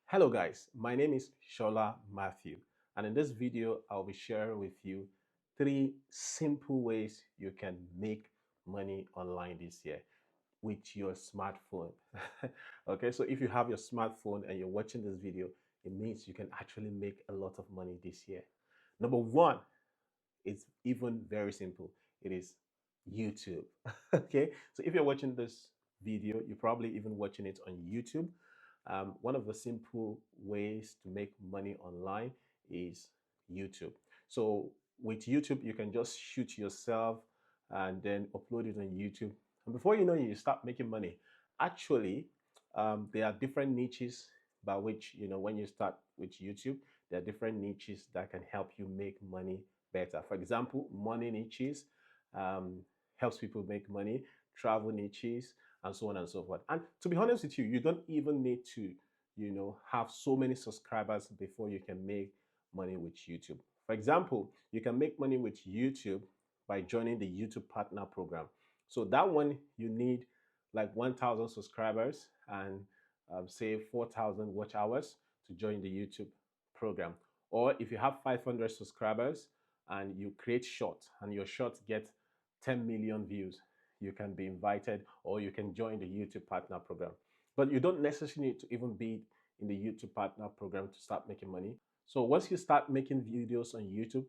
Hello guys, my name is Sola Mathew, and in this video I'll be sharing with you 3 simple ways you can make money online this year with your smartphone. Okay, so if you have your smartphone and you're watching this video, it means you can actually make a lot of money this year. Number one, it's even very simple. It is YouTube. Okay, so if you're watching this video, you're probably even watching it on YouTube. One of the simple ways to make money online is YouTube. So with YouTube, you can just shoot yourself and then upload it on YouTube. And before you know it, you start making money. Actually, there are different niches by which, when you start with YouTube, there are different niches that can help you make money better. For example, money niches helps people make money, travel niches, and so on and so forth. And to be honest with you, you don't even need to, have so many subscribers before you can make money with YouTube. For example, you can make money with YouTube by joining the YouTube Partner Program. So that one, you need like 1,000 subscribers and say 4,000 watch hours to join the YouTube program. Or if you have 500 subscribers and you create shorts and your shorts get 10 million views, you can be invited or you can join the YouTube Partner Program. But you don't necessarily need to even be in the YouTube Partner Program to start making money. So once you start making videos on YouTube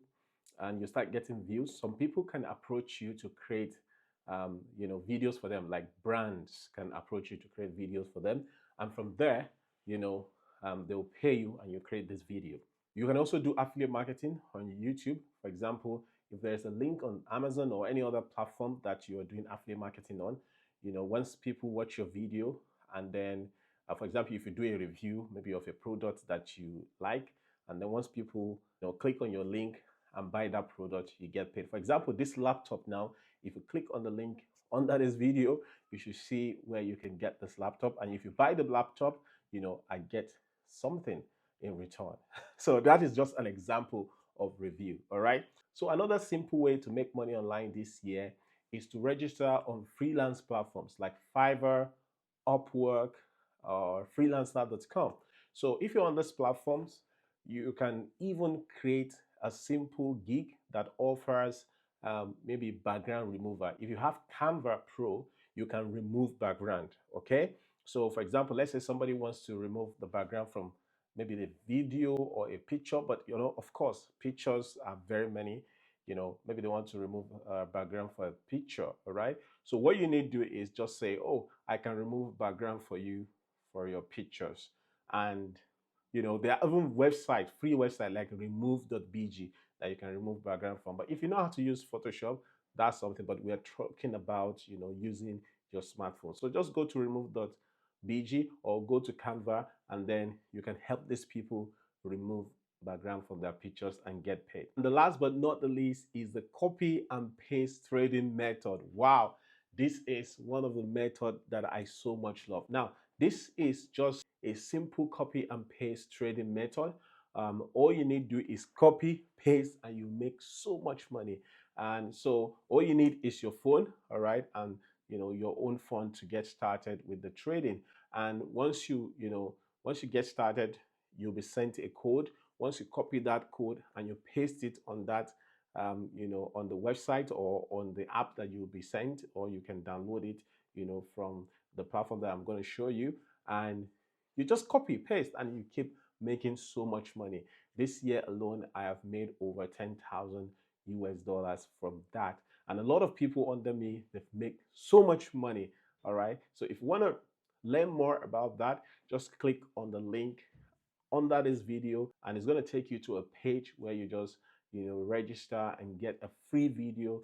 and you start getting views, some people can approach you to create videos for them. Like brands can approach you to create videos for them, and from there, they'll pay you and you create this video. You can also do affiliate marketing on YouTube. For example, if there's a link on Amazon or any other platform that you are doing affiliate marketing on, once people watch your video and then, for example, if you do a review maybe of a product that you like, and then once people click on your link and buy that product, you get paid. For example, this laptop now, if you click on the link under this video, you should see where you can get this laptop. And if you buy the laptop, I get something in return. So that is just an example of review. All right. So another simple way to make money online this year is to register on freelance platforms like Fiverr, Upwork, or freelancer.com. So if you're on these platforms, you can even create a simple gig that offers maybe background remover. If you have Canva Pro, you can remove background. Okay. So for example, let's say somebody wants to remove the background from maybe the video or a picture, but of course, pictures are very many. Maybe they want to remove a background for a picture. All right. So what you need to do is just say, oh, I can remove background for you for your pictures. And there are even websites, free websites like remove.bg that you can remove background from. But if you know how to use Photoshop, that's something. But we are talking about using your smartphone. So just go to remove.bg or go to Canva, and then you can help these people remove background from their pictures and get paid. And the last but not the least is the copy and paste trading method. Wow, this is one of the methods that I so much love. Now, this is just a simple copy and paste trading method. All you need to do is copy, paste, and you make so much money. And so all you need is your phone, all right, and your own phone to get started with the trading. And once you get started, you'll be sent a code. Once you copy that code and you paste it on that on the website or on the app that you'll be sent, or you can download it from the platform that I'm going to show you, and you just copy paste and you keep making so much money. This year alone, I have made over 10,000 US dollars from that, and a lot of people under me, they've made so much money. All right, so if you want to learn more about that, just click on the link under this video and it's going to take you to a page where you just register and get a free video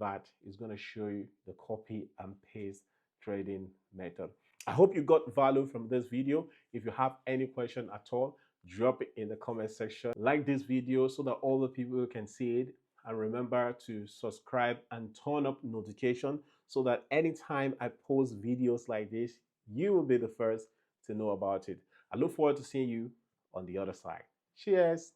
that is going to show you the copy and paste trading method. I hope you got value from this video. If you have any question at all, drop it in the comment section. Like this video so that all the people can see it, and remember to subscribe and turn up notification so that anytime I post videos like this, you will be the first to know about it. I look forward to seeing you on the other side. Cheers.